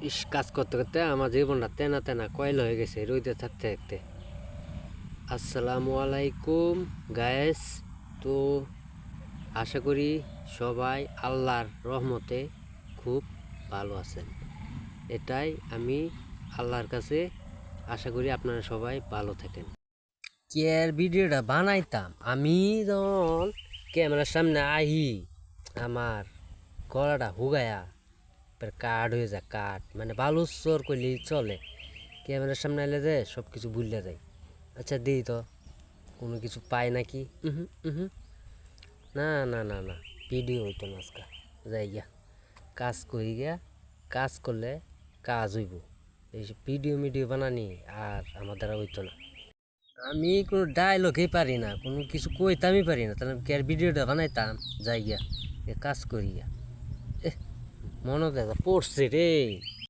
কাজ করতে করতে আমার জীবনটা তেনা তেনা কয়েল হয়ে গেছে রোদে থাকতে থাকতে। আসসালামু আলাইকুম গায়েস। তো আশা করি সবাই আল্লাহর রহমতে খুব ভালো আছেন। এটাই আমি আল্লাহর কাছে আশা করি আপনারা সবাই ভালো থাকেন। কেয়ার ভিডিওটা বানাইতাম আমি যখন ক্যামেরার সামনে আহি আমার গলাটা হুগায়া কাঠ হয়ে যায়। কাঠ মানে বালুচর করলেই চলে। ক্যামেরার সামনে এলে যে সব কিছু ভুলে যায়। আচ্ছা দিই তো কোনো কিছু পাই নাকি। না না না না ভিডিও হইতো না আজকা। যাই গিয়া কাজ করি গিয়া, কাজ করলে কাজ হইব। এইসব ভিডিও মিডিও বানানি আর আমার দ্বারা হইতো না। আমি কোনো ডায়লগই পারি না, কোনো কিছু কইতামই পারি না, তাহলে কি আর ভিডিওটা বানাইতাম। যাই গিয়া কাজ করি গিয়া। মনে দেখা পড়ছে রে।